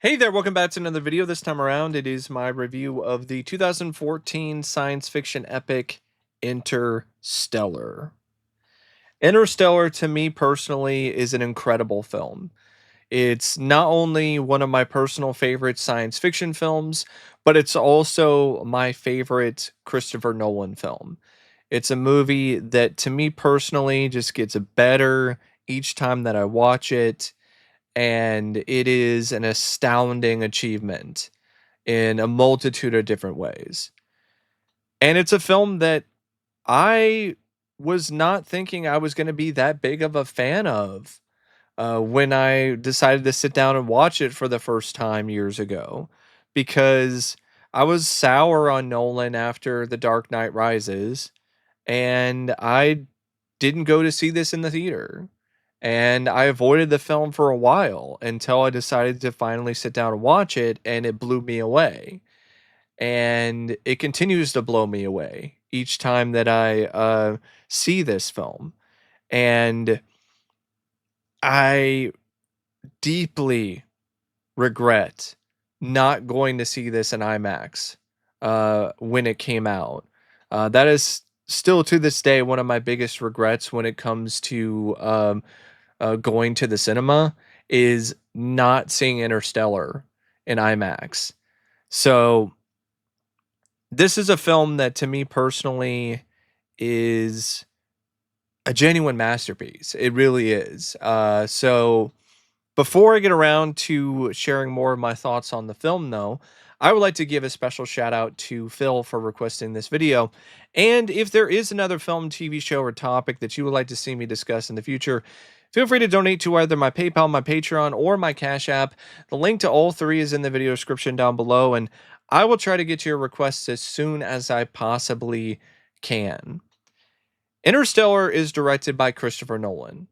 Hey there, welcome back to another video. This time around, it is my review of the 2014 science fiction epic Interstellar. Interstellar, to me personally, is an incredible film. It's not only one of my personal favorite science fiction films, but it's also my favorite Christopher Nolan film. It's a movie that, to me personally, just gets better each time that I watch it, and it is an astounding achievement in a multitude of different ways. And it's a film that I was not thinking I was going to be that big of a fan of when I decided to sit down and watch it for the first time years ago, because I was sour on Nolan after The Dark Knight Rises, and I didn't go to see this in the theater. And I avoided the film for a while until I decided to finally sit down and watch it, and it blew me away. And it continues to blow me away each time that I see this film. And I deeply regret not going to see this in IMAX when it came out. That is still to this day one of my biggest regrets when it comes to going to the cinema, is not seeing Interstellar in IMAX. So this is a film that, to me personally, is a genuine masterpiece. It really is. So before I get around to sharing more of my thoughts on the film, though, I would like to give a special shout out to Phil for requesting this video. And if there is another film, TV show, or topic that you would like to see me discuss in the future, feel free to donate to either my PayPal, my Patreon, or my Cash App. The link to all three is in the video description down below, and I will try to get to your requests as soon as I possibly can. Interstellar is directed by Christopher Nolan.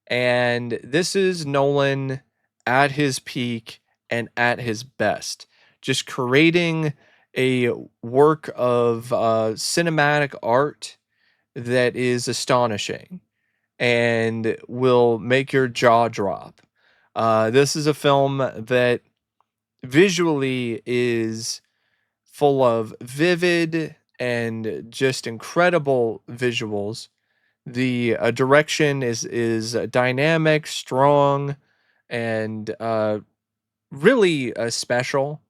And this is Nolan at his peak and at his best, just creating a work of cinematic art that is astonishing and will make your jaw drop. This is a film that visually is full of vivid and just incredible visuals. The direction is dynamic, strong, and really special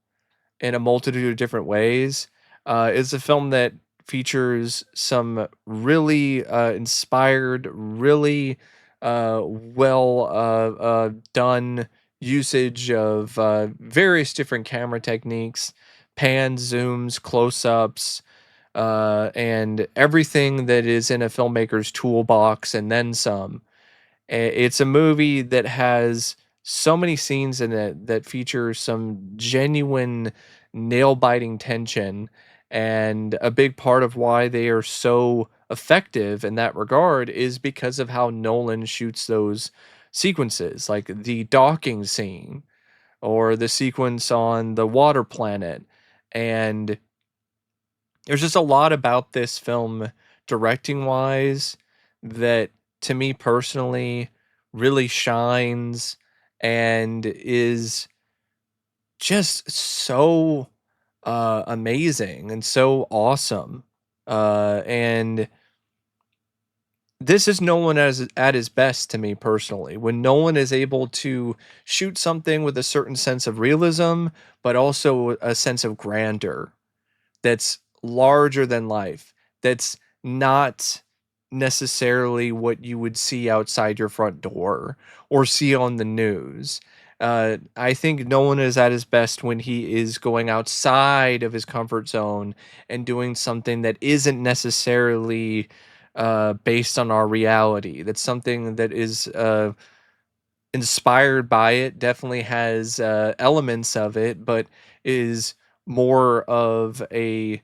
in a multitude of different ways. It's a film that features some really inspired, really well done usage of various different camera techniques, pans, zooms, close ups, and everything that is in a filmmaker's toolbox and then some. It's a movie that has so many scenes in it that feature some genuine nail biting tension. And a big part of why they are so effective in that regard is because of how Nolan shoots those sequences, like the docking scene or the sequence on the water planet. And there's just a lot about this film, directing wise, that to me personally really shines and is just so amazing and so awesome. And this is Nolan as at his best to me personally. When Nolan is able to shoot something with a certain sense of realism, but also a sense of grandeur that's larger than life, that's not necessarily what you would see outside your front door or see on the news. I think Nolan is at his best when he is going outside of his comfort zone and doing something that isn't necessarily based on our reality. That's something that is inspired by it, definitely has elements of it, but is more of a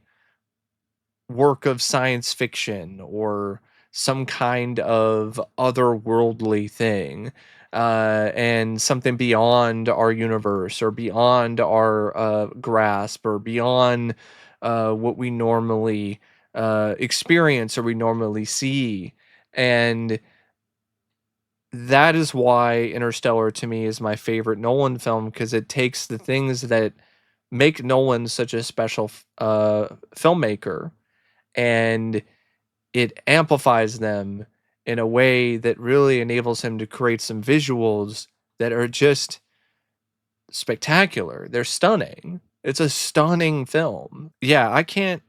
work of science fiction or some kind of otherworldly thing, and something beyond our universe or beyond our grasp or beyond what we normally experience or we normally see. And that is why Interstellar to me is my favorite Nolan film, because it takes the things that make Nolan such a special filmmaker, and it amplifies them in a way that really enables him to create some visuals that are just spectacular. They're stunning. It's a stunning film. Yeah, I can't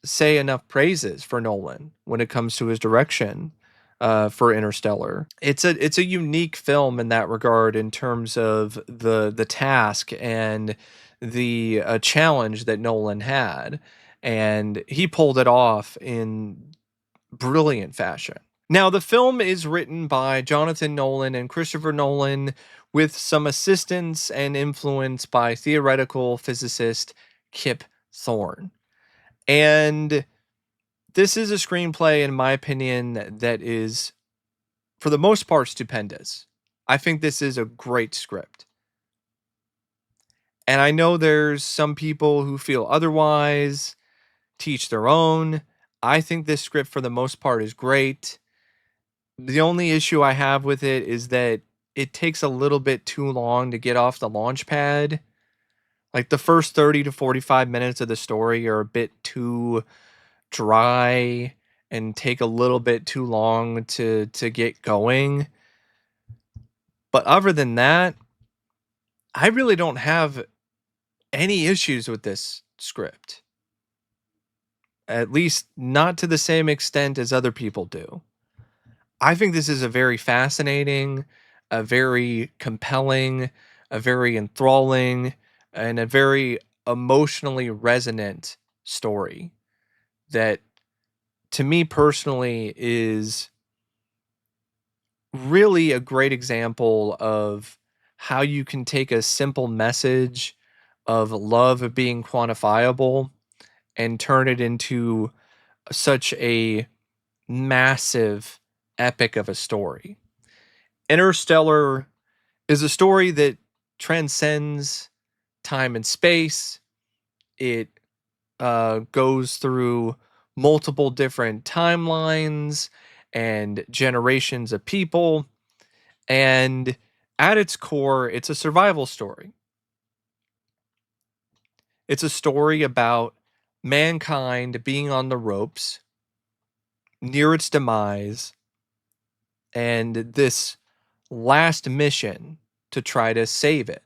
say enough praises for Nolan when it comes to his direction for Interstellar. It's a unique film in that regard, in terms of the task and the challenge that Nolan had, and he pulled it off in brilliant fashion. Now, the film is written by Jonathan Nolan and Christopher Nolan, with some assistance and influence by theoretical physicist Kip Thorne. And this is a screenplay, in my opinion, that is, for the most part, stupendous. I think this is a great script. And I know there's some people who feel otherwise, teach their own. I think this script, for the most part, is great. The only issue I have with it is that it takes a little bit too long to get off the launch pad. Like, the first 30 to 45 minutes of the story are a bit too dry and take a little bit too long to get going. But other than that, I really don't have any issues with this script. At least not to the same extent as other people do. I think this is a very fascinating, a very compelling, a very enthralling, and a very emotionally resonant story that, to me personally, is really a great example of how you can take a simple message of love being quantifiable and turn it into such a massive epic of a story. Interstellar is a story that transcends time and space. It goes through multiple different timelines and generations of people. And at its core, it's a survival story. It's a story about mankind being on the ropes, near its demise, and this last mission to try to save it.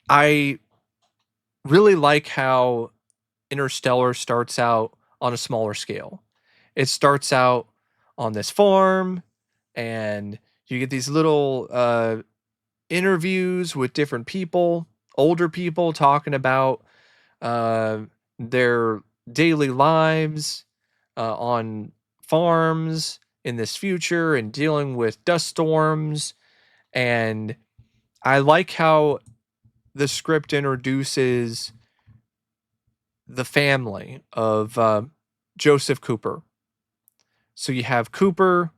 I really like how Interstellar starts out on a smaller scale. It starts out on this farm, and you get these little interviews with different people, older people talking about uh, their daily lives on farms in this future and dealing with dust storms. And I like how the script introduces the family of Joseph Cooper. So you have Cooper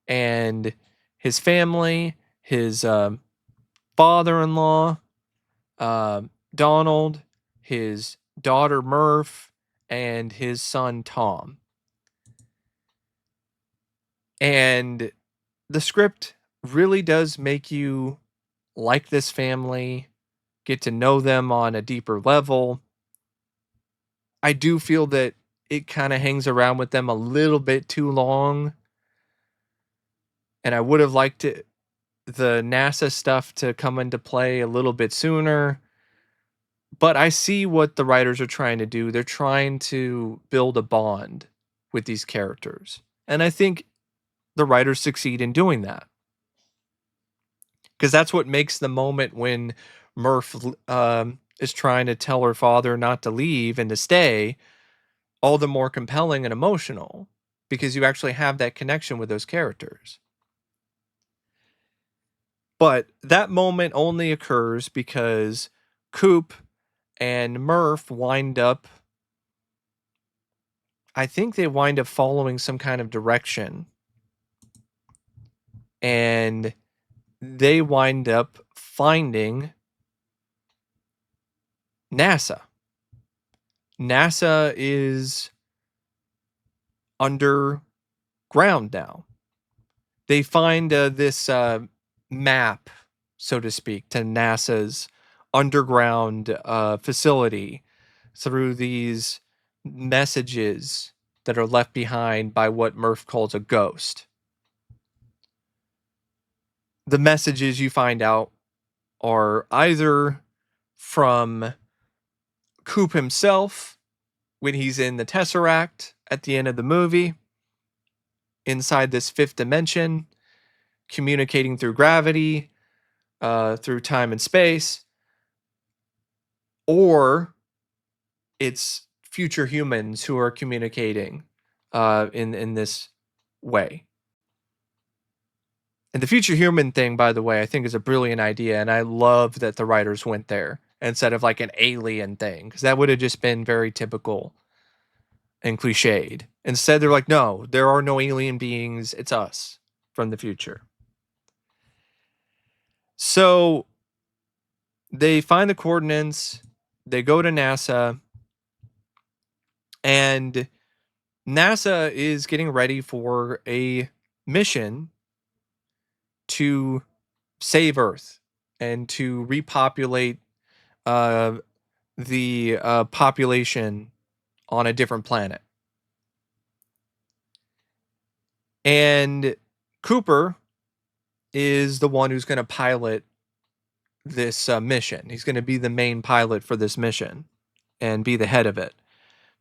and his family, his father in law, Donald, his daughter Murph, and his son Tom. And the script really does make you like this family, get to know them on a deeper level. I do feel that it kind of hangs around with them a little bit too long. And I would have liked the NASA stuff to come into play a little bit sooner. But I see what the writers are trying to do. They're trying to build a bond with these characters. And I think the writers succeed in doing that. Because that's what makes the moment when Murph is trying to tell her father not to leave and to stay all the more compelling and emotional, because you actually have that connection with those characters. But that moment only occurs because Coop and Murph wind up, I think they wind up following some kind of direction, and they wind up finding NASA. NASA is underground now. they find this map, so to speak, to NASA's underground facility through these messages that are left behind by what Murph calls a ghost. The messages you find out are either from Coop himself when he's in the Tesseract at the end of the movie, inside this fifth dimension, communicating through gravity, through time and space, or it's future humans who are communicating in this way. And the future human thing, by the way, I think is a brilliant idea, and I love that the writers went there instead of like an alien thing, because that would have just been very typical and cliched. Instead, they're like, no, there are no alien beings. It's us from the future. So they find the coordinates, they go to NASA, and NASA is getting ready for a mission to save Earth and to repopulate the population on a different planet. And Cooper is the one who's going to pilot this mission. He's going to be the main pilot for this mission and be the head of it,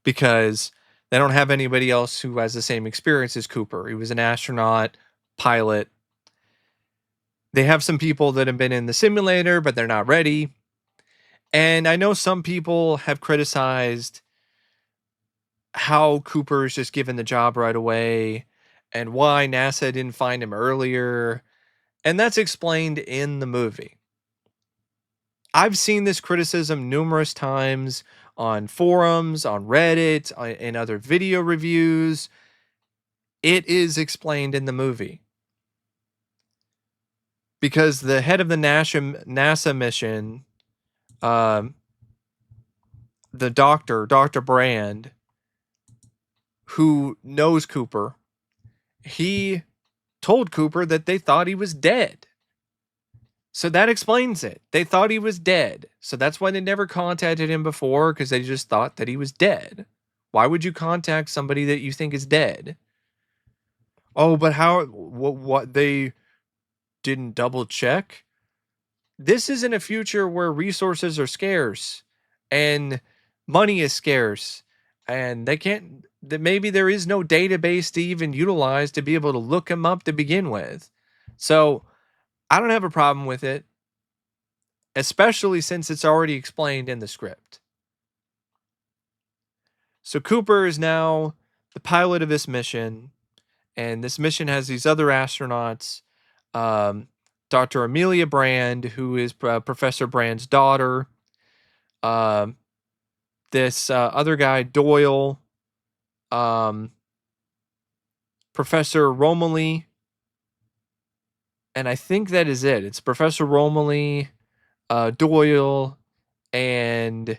because they don't have anybody else who has the same experience as Cooper. He was an astronaut, pilot. They have some people that have been in the simulator, but they're not ready. And I know some people have criticized how Cooper is just given the job right away and why NASA didn't find him earlier. And that's explained in the movie. I've seen this criticism numerous times on forums, on Reddit, in other video reviews. It is explained in the movie. Because the head of the NASA mission, the doctor, Dr. Brand, who knows Cooper, he told Cooper that they thought he was dead. So that explains it. They thought he was dead. So that's why they never contacted him before, because they just thought that he was dead. Why would you contact somebody that you think is dead? Oh, but how, what they didn't double check? This is in a future where resources are scarce and money is scarce, and they can't, that maybe there is no database to even utilize to be able to look him up to begin with. So I don't have a problem with it, especially since it's already explained in the script. So Cooper is now the pilot of this mission, and this mission has these other astronauts, Dr. Amelia Brand, who is Professor Brand's daughter, this other guy, Doyle, Professor Romilly, and I think that is it. It's Professor Romilly, Doyle, and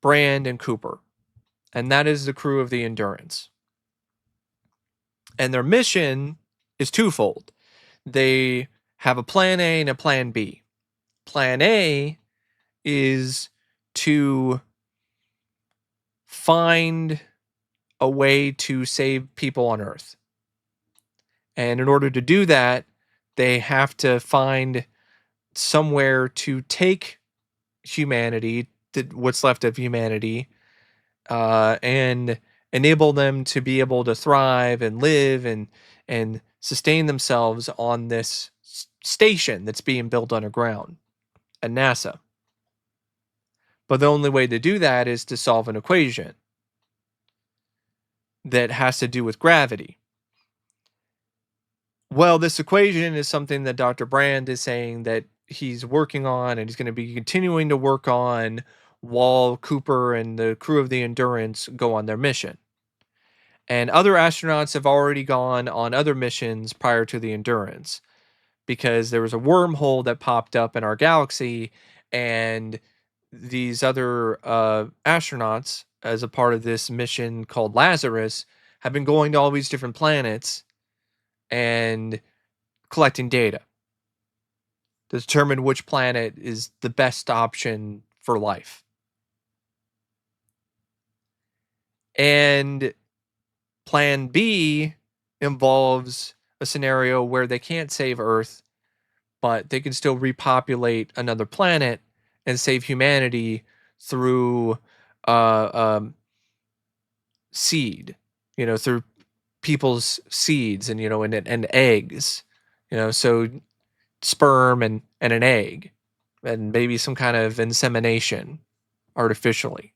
Brand and Cooper. And that is the crew of the Endurance. And their mission is twofold. They have a plan A and a plan B. Plan A is to find a way to save people on Earth. And in order to do that, they have to find somewhere to take humanity, what's left of humanity, and enable them to be able to thrive and live and sustain themselves on this station that's being built underground at NASA. But the only way to do that is to solve an equation that has to do with gravity. Well, this equation is something that Dr. Brand is saying that he's working on, and he's going to be continuing to work on while Cooper and the crew of the Endurance go on their mission. And other astronauts have already gone on other missions prior to the Endurance, because there was a wormhole that popped up in our galaxy, and these other astronauts, as a part of this mission called Lazarus, have been going to all these different planets and collecting data to determine which planet is the best option for life. And plan B involves a scenario where they can't save Earth, but they can still repopulate another planet and save humanity through uh, um, seed, through people's seeds and and eggs, so sperm and an egg, and maybe some kind of insemination artificially.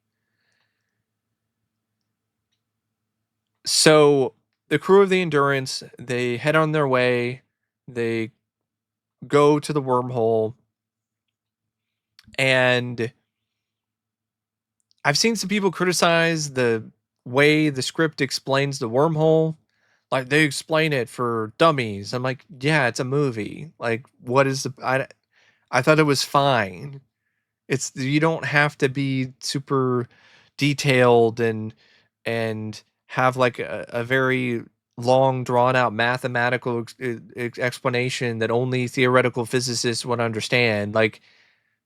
So the crew of the Endurance, they head on their way. They go to the wormhole, and I've seen some people criticize the way the script explains the wormhole. Like, they explain it for dummies. I'm like, yeah, it's a movie. Like, what is the I thought it was fine. It's, you don't have to be super detailed and have like a very long drawn out mathematical explanation that only theoretical physicists would understand. Like,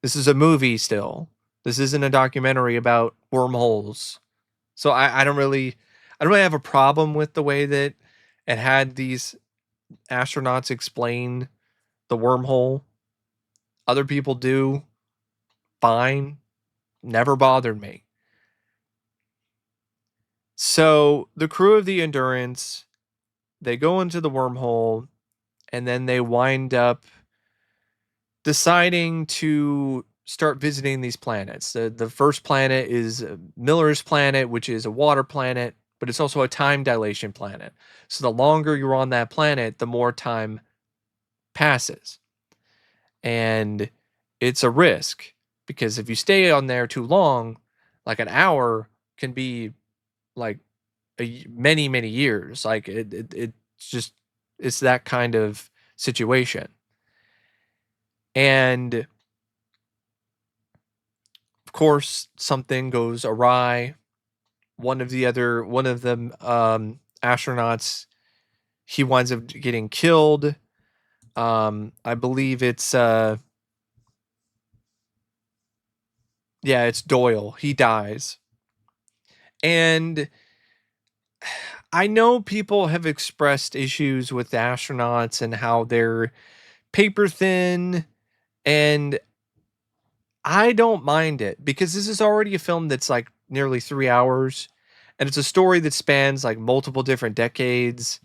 this is a movie still. This isn't a documentary about wormholes. So I don't really have a problem with the way that it had these astronauts explain the wormhole. Other people do. Fine. Never bothered me. So the crew of the Endurance, they go into the wormhole, and then they wind up deciding to start visiting these planets. The first planet is Miller's planet, which is a water planet, but it's also a time dilation planet. So the longer you're on that planet, the more time passes. And it's a risk, because if you stay on there too long, like an hour can be like many, many years. Like it's just, it's that kind of situation. And of course, something goes awry. One of the astronauts, he winds up getting killed. I believe it's it's Doyle. He dies. And I know people have expressed issues with the astronauts and how they're paper thin, and I don't mind it, because this is already a film that's like nearly 3 hours, and it's a story that spans like multiple different decades.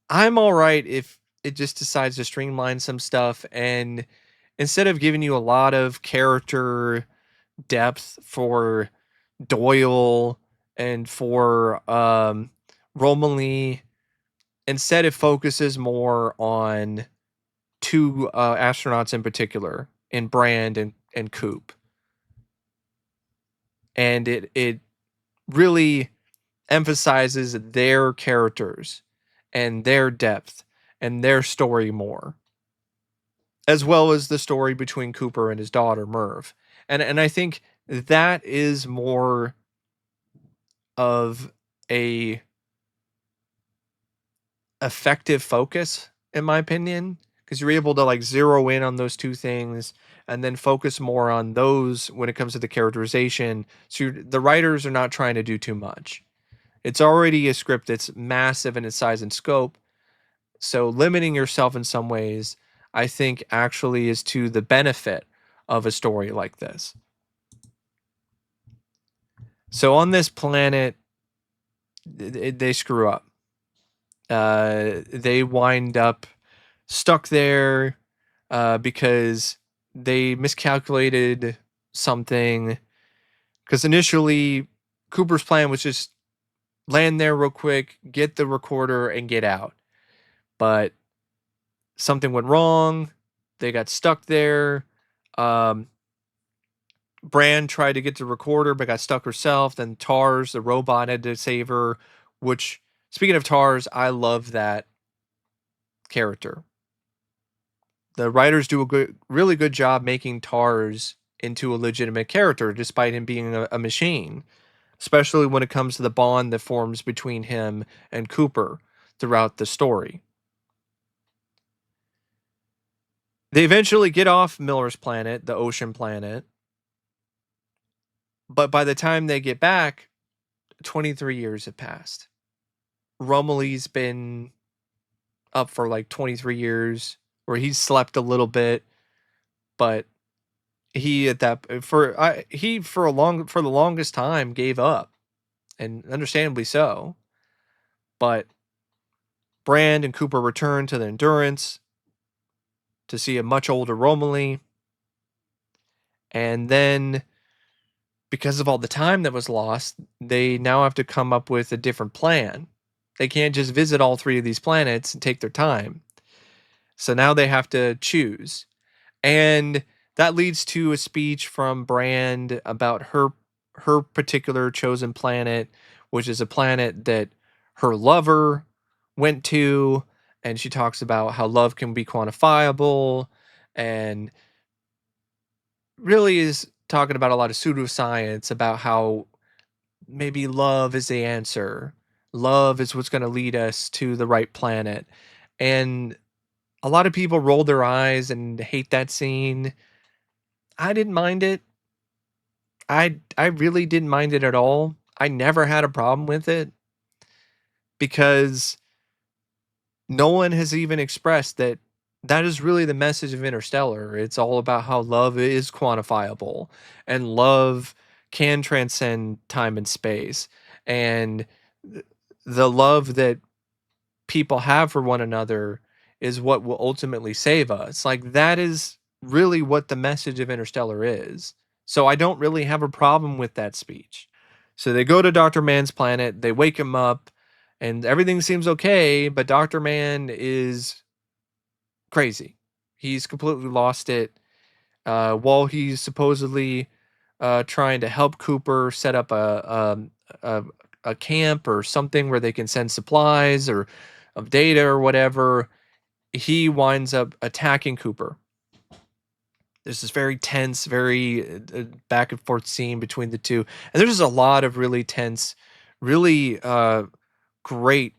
I'm all right if it just decides to streamline some stuff, and instead of giving you a lot of character depth for Doyle and for Romilly, instead it focuses more on two astronauts in particular, in Brand and Coop. And it really emphasizes their characters and their depth and their story more, as well as the story between Cooper and his daughter Merv. And I think that is more of a effective focus, in my opinion, because you're able to like zero in on those two things and then focus more on those when it comes to the characterization. So the writers are not trying to do too much. It's already a script that's massive in its size and scope. So limiting yourself in some ways, I think, actually is to the benefit of a story like this. So on this planet, they screw up. They wind up stuck there because they miscalculated something. Because initially, Cooper's plan was just land there real quick, get the recorder, and get out. But something went wrong. They got stuck there. Brand tried to get the recorder, but got stuck herself. Then Tars, the robot, had to save her. Which, speaking of Tars, I love that character. The writers do a really good job making Tars into a legitimate character, despite him being a machine. Especially when it comes to the bond that forms between him and Cooper. throughout the story. They eventually get off Miller's planet, the ocean planet, but by the time they get back, 23 years have passed. Romilly's been up for like 23 years, where he's slept a little bit, but he at that he for the longest time gave up, and understandably so. But Brand and Cooper return to the Endurance to see a much older Romilly, and then because of all the time that was lost, they now have to come up with a different plan. They can't just visit all three of these planets and take their time. So now they have to choose. And that leads to a speech from Brand about her particular chosen planet, which is a planet that her lover went to, and she talks about how love can be quantifiable, and really is talking about a lot of pseudoscience about how maybe love is the answer. Love is what's going to lead us to the right planet. And a lot of people roll their eyes and hate that scene. I didn't mind it. I really didn't mind it at all. I never had a problem with it because Nolan has even expressed that that is really the message of Interstellar. It's all about how love is quantifiable and love can transcend time and space. And the love that people have for one another is what will ultimately save us. Like, that is really what the message of Interstellar is. So I don't really have a problem with that speech. So they go to Dr. Man's planet, they wake him up, and everything seems okay, but Dr. Man is crazy. He's completely lost it. While he's supposedly trying to help Cooper set up a camp or something where they can send supplies or of data or whatever, he winds up attacking Cooper. There's this very tense, very back and forth scene between the two, and there's just a lot of really tense, really great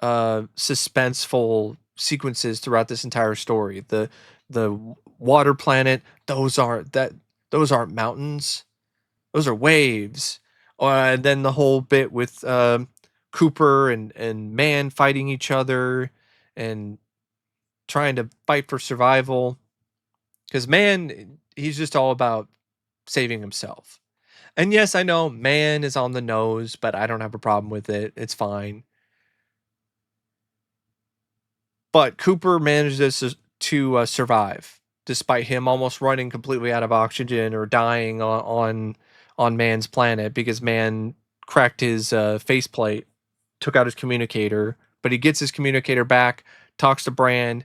suspenseful sequences throughout this entire story. The water planet, those aren't mountains, those are waves. And then the whole bit with Cooper and Man fighting each other and trying to fight for survival. Because Man, he's just all about saving himself. And yes, I know Man is on the nose, but I don't have a problem with it. It's fine. But Cooper manages to survive despite him almost running completely out of oxygen or dying on Man's planet because Man cracked his faceplate, took out his communicator, but he gets his communicator back, talks to Brand.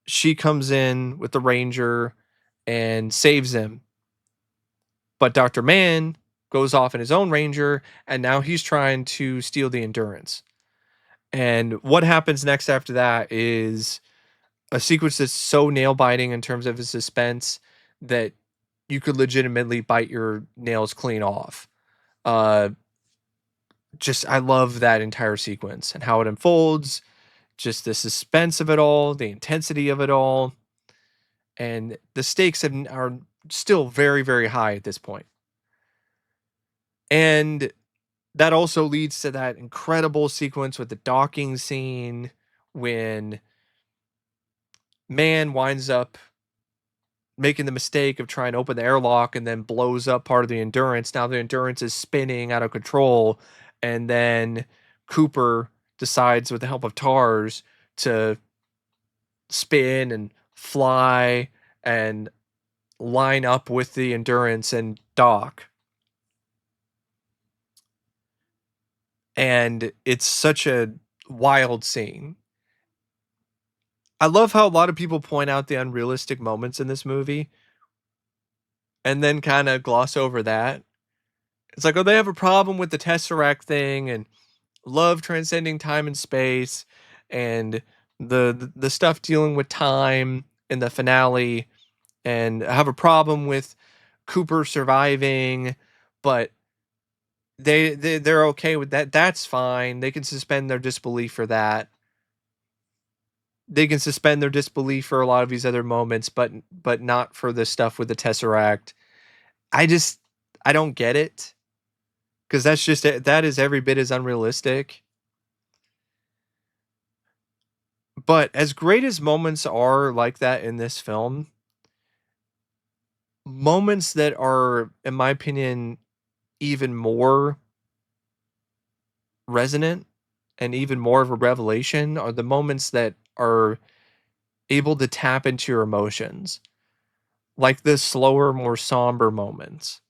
She comes in with the Ranger and saves him. But Dr. Man goes off in his own Ranger, and now he's trying to steal the Endurance. And what happens next after that is a sequence that's so nail biting in terms of its suspense that you could legitimately bite your nails clean off. Uh, just I love that entire sequence and how it unfolds, just the suspense of it all, the intensity of it all, and the stakes are still very, very high at this point. And that also leads to that incredible sequence with the docking scene when Man winds up making the mistake of trying to open the airlock and then blows up part of the Endurance. Now the Endurance is spinning out of control, and then Cooper decides with the help of TARS to spin and fly and line up with the Endurance and dock. And it's such a wild scene. I love how a lot of people point out the unrealistic moments in this movie and then kind of gloss over that. It's like, oh, they have a problem with the Tesseract thing and love transcending time and space and the stuff dealing with time in the finale, and have a problem with Cooper surviving, but they're okay with that. That's fine. They can suspend their disbelief for that. they can suspend their disbelief for a lot of these other moments, but not for the stuff with the Tesseract. I just I don't get it, because that is every bit as unrealistic. But as great as moments are like that in this film, moments that are, in my opinion, even more resonant and even more of a revelation are the moments that are able to tap into your emotions, like the slower, more somber moments,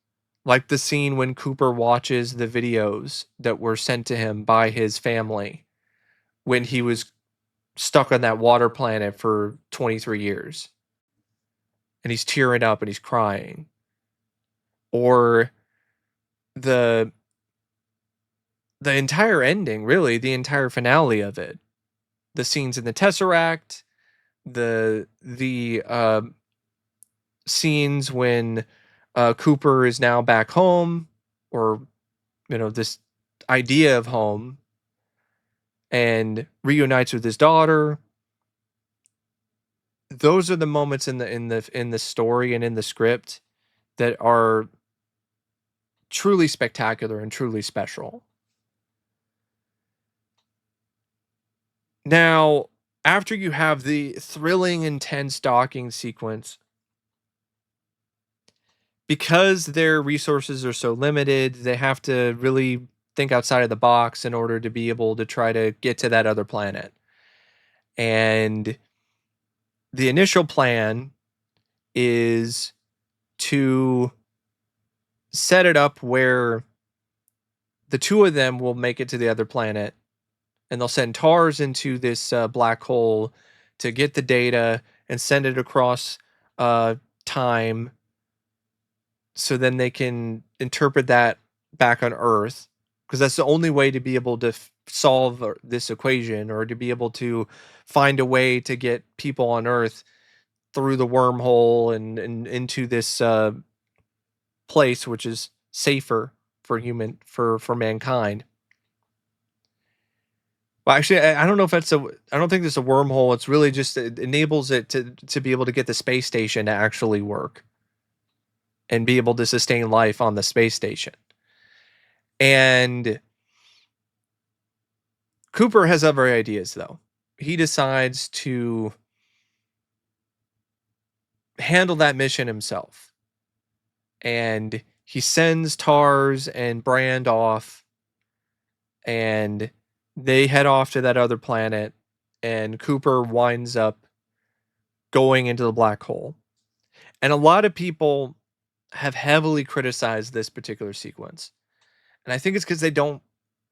like the scene when Cooper watches the videos that were sent to him by his family when he was stuck on that water planet for 23 years, and he's tearing up and he's crying. Or the the entire ending, really, the entire finale of it. The scenes in the Tesseract, the scenes when Cooper is now back home, or this idea of home, and reunites with his daughter. Those are the moments in the story and in the script that are truly spectacular and truly special. Now, after you have the thrilling, intense docking sequence, because their resources are so limited, they have to really think outside of the box in order to be able to try to get to that other planet. And the initial plan is to set it up where the two of them will make it to the other planet, and they'll send TARS into this black hole to get the data and send it across time, so then they can interpret that back on Earth, because that's the only way to be able to solve this equation, or to be able to find a way to get people on Earth through the wormhole and into this place which is safer for mankind. Well, actually, I don't know if I don't think it's a wormhole. It's really just, it enables it to be able to get the space station to actually work and be able to sustain life on the space station. And Cooper has other ideas, though. He decides to handle that mission himself. And he sends TARS and Brand off, and they head off to that other planet, and Cooper winds up going into the black hole. And a lot of people have heavily criticized this particular sequence. And I think it's because they don't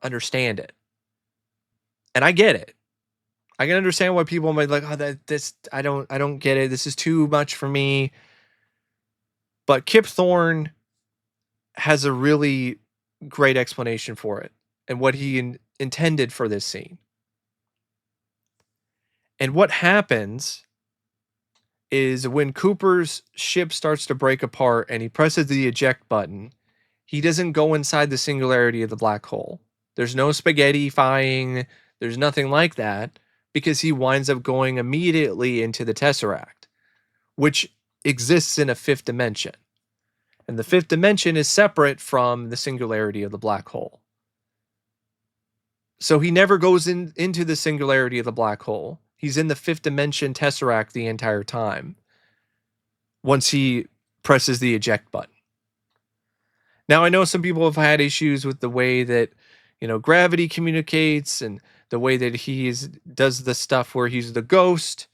understand it. And I get it. I can understand why people might be like, oh, I don't get it. This is too much for me. But Kip Thorne has a really great explanation for it and what he intended for this scene. And what happens is, when Cooper's ship starts to break apart and he presses the eject button, he doesn't go inside the singularity of the black hole. There's no spaghetti-fying, there's nothing like that, because he winds up going immediately into the Tesseract, which exists in a fifth dimension. And the fifth dimension is separate from the singularity of the black hole. So he never goes into the singularity of the black hole. He's in the fifth dimension Tesseract the entire time once he presses the eject button. Now, I know some people have had issues with the way that, gravity communicates, and the way that does the stuff where he's the ghost,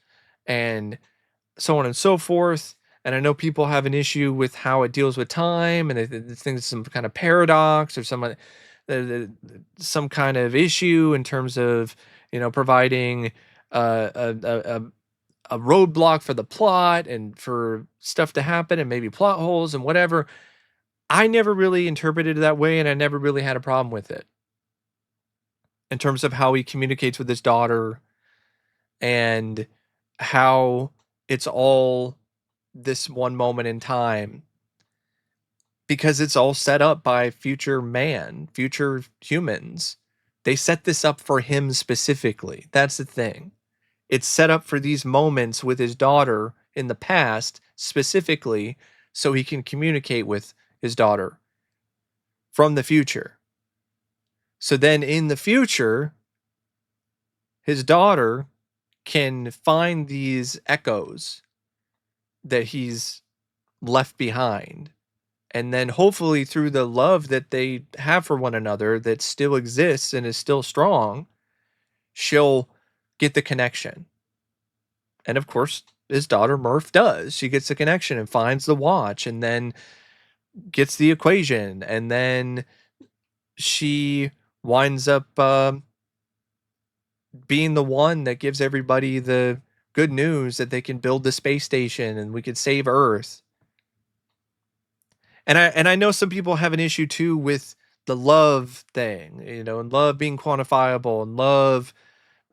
and so on and so forth. And I know people have an issue with how it deals with time, and they think it's some kind of paradox, or some kind of issue in terms of, providing a roadblock for the plot and for stuff to happen, and maybe plot holes and whatever. I never really interpreted it that way, and I never really had a problem with it in terms of how he communicates with his daughter, and how it's all this one moment in time, because it's all set up by future humans. They set this up for him specifically. That's the thing. It's set up for these moments with his daughter in the past, specifically, so he can communicate with his daughter from the future. So then in the future, his daughter can find these echoes that he's left behind. And then hopefully through the love that they have for one another that still exists and is still strong, she'll get the connection. And of course, his daughter Murph does. She gets the connection and finds the watch and then gets the equation. And then she winds up being the one that gives everybody the good news that they can build the space station and we could save Earth. And I know some people have an issue too with the love thing, you know, and love being quantifiable and love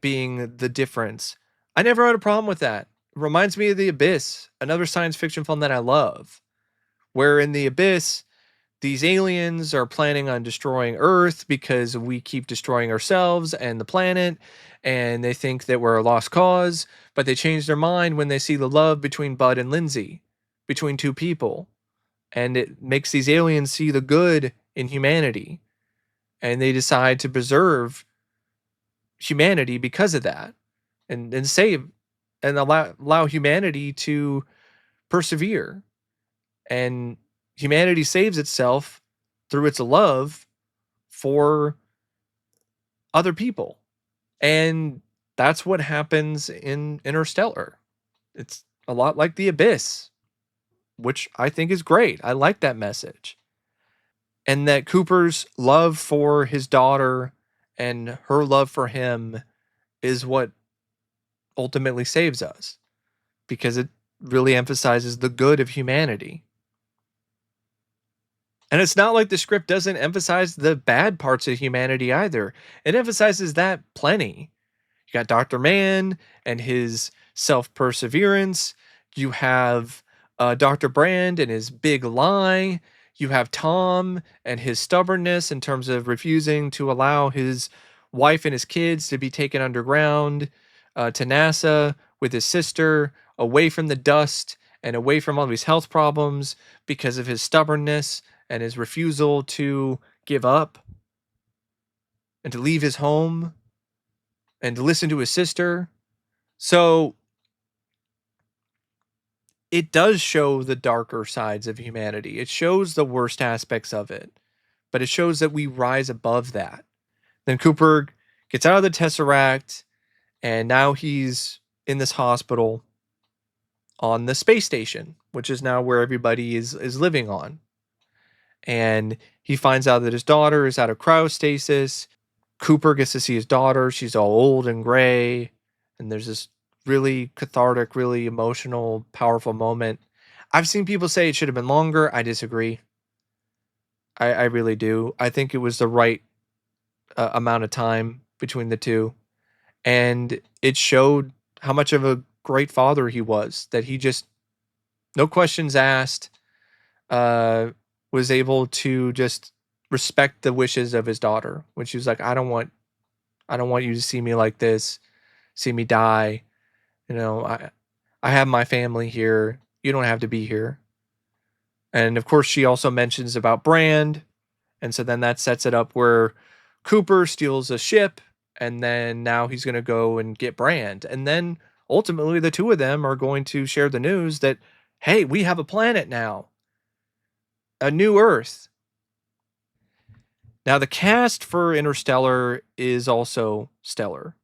being the difference. I never had a problem with that. It reminds me of The Abyss, another science fiction film that I love, where in The Abyss, these aliens are planning on destroying Earth because we keep destroying ourselves and the planet, and they think that we're a lost cause, but they change their mind when they see the love between Bud and Lindsay, between two people. And it makes these aliens see the good in humanity. And they decide to preserve humanity because of that and save and allow humanity to persevere. And humanity saves itself through its love for other people. And that's what happens in Interstellar. It's a lot like The Abyss, which I think is great. I like that message. And that Cooper's love for his daughter and her love for him is what ultimately saves us because it really emphasizes the good of humanity. And it's not like the script doesn't emphasize the bad parts of humanity either. It emphasizes that plenty. You got Dr. Mann and his self perseverance. You have Dr. Brand and his big lie. You have Tom and his stubbornness in terms of refusing to allow his wife and his kids to be taken underground to NASA with his sister, away from the dust and away from all these health problems because of his stubbornness and his refusal to give up and to leave his home and to listen to his sister. So it does show the darker sides of humanity. It shows the worst aspects of it, but it shows that we rise above that. Then Cooper gets out of the Tesseract, and now he's in this hospital on the space station, which is now where everybody is living on. And he finds out that his daughter is out of cryostasis. Cooper gets to see his daughter. She's all old and gray. And there's this really cathartic, really emotional, powerful moment. I've seen people say it should have been longer. I disagree. I really do. I think it was the right amount of time between the two. And it showed how much of a great father he was, that he just, no questions asked, was able to just respect the wishes of his daughter when she was like, I don't want you to see me like this, see me die. You know, I have my family here. You don't have to be here. And of course, she also mentions about Brand. And so then that sets it up where Cooper steals a ship. And then now he's going to go and get Brand. And then ultimately, the two of them are going to share the news that, hey, we have a planet now, a new Earth. Now, the cast for Interstellar is also stellar.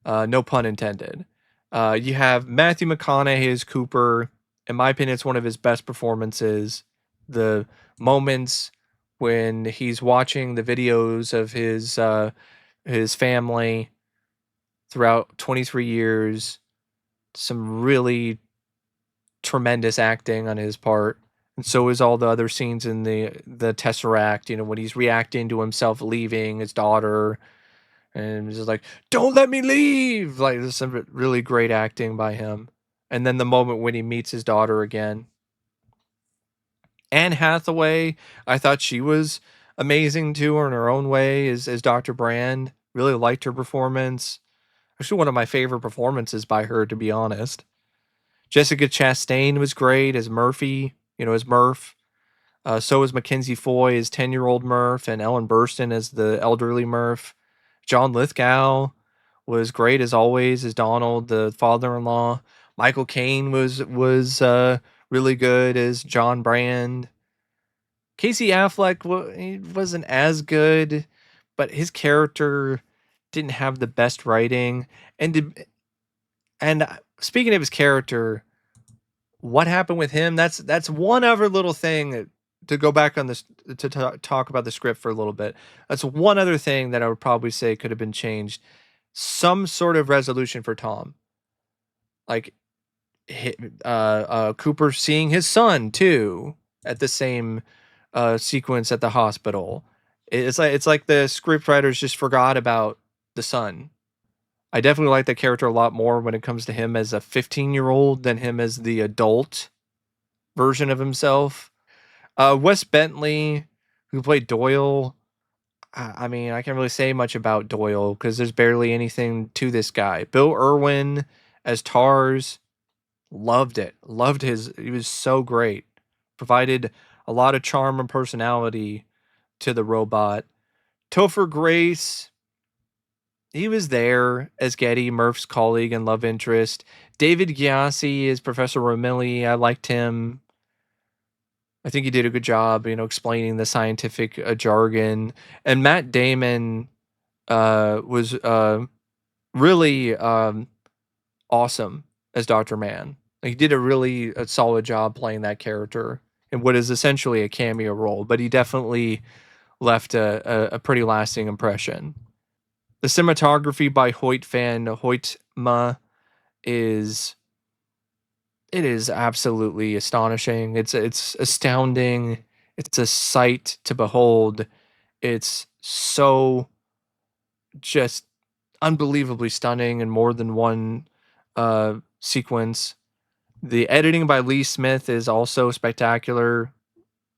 No pun intended. You have Matthew McConaughey as Cooper. In my opinion, it's one of his best performances. The moments when he's watching the videos of his family throughout 23 years, some really tremendous acting on his part. And so is all the other scenes in the Tesseract, you know, when he's reacting to himself leaving his daughter and just like, don't let me leave. Like, there's some really great acting by him. And then the moment when he meets his daughter again. Anne Hathaway, I thought she was amazing too in her own way as Dr. Brand. Really liked her performance. Actually, one of my favorite performances by her, to be honest. Jessica Chastain was great as Murphy, as Murph. So was Mackenzie Foy as 10-year-old Murph, and Ellen Burstyn as the elderly Murph. John Lithgow was great as always as Donald, the father-in-law. Michael Caine was really good as John Brand. Casey Affleck he wasn't as good, but his character didn't have the best writing. And speaking of his character, what happened with him? That's one other little thing to go back on this to talk about the script for a little bit. That's one other thing that I would probably say could have been changed. Some sort of resolution for Tom, like Cooper seeing his son too at the same sequence at the hospital. It's like the script writers just forgot about the son. I definitely like that character a lot more when it comes to him as a 15-year-old than him as the adult version of himself. Wes Bentley, who played Doyle, I mean, I can't really say much about Doyle because there's barely anything to this guy. Bill Irwin as Tars, loved it. He was so great. Provided a lot of charm and personality to the robot. Topher Grace, he was there as Getty, Murph's colleague and love interest. David Gyasi as Professor Romilly, I liked him. I think he did a good job, explaining the scientific jargon. And Matt Damon was really awesome as Dr. Mann. He did a solid job playing that character in what is essentially a cameo role, but he definitely left a pretty lasting impression. The cinematography by Hoyt van Hoytma is it is absolutely astonishing. It's astounding. It's a sight to behold. It's so just unbelievably stunning in more than one sequence. The editing by Lee Smith is also spectacular.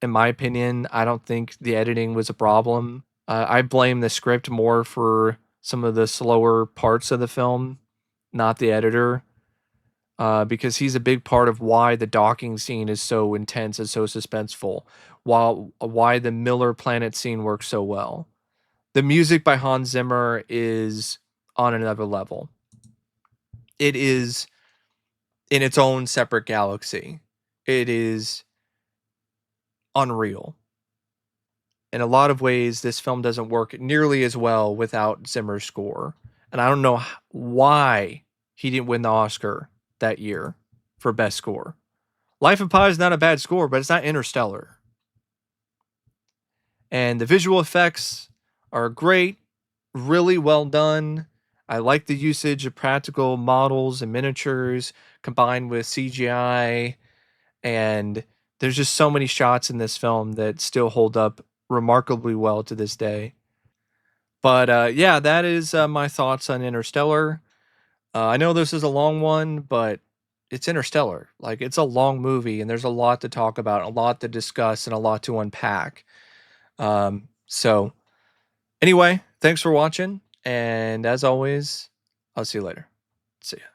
In my opinion, I don't think the editing was a problem. I blame the script more for some of the slower parts of the film, not the editor, because he's a big part of why the docking scene is so intense and so suspenseful, while why the Miller Planet scene works so well. The music by Hans Zimmer is on another level. It is in its own separate galaxy. It is unreal. In a lot of ways, this film doesn't work nearly as well without Zimmer's score. And I don't know why he didn't win the Oscar that year for Best Score. Life of Pi is not a bad score, but it's not Interstellar. And the visual effects are great, really well done. I like the usage of practical models and miniatures combined with CGI. And there's just so many shots in this film that still hold up remarkably well to this day. But yeah, that is my thoughts on Interstellar. I know this is a long one, but it's Interstellar. Like, it's a long movie, and there's a lot to talk about, a lot to discuss, and a lot to unpack. So, anyway, thanks for watching. And as always, I'll see you later. See ya.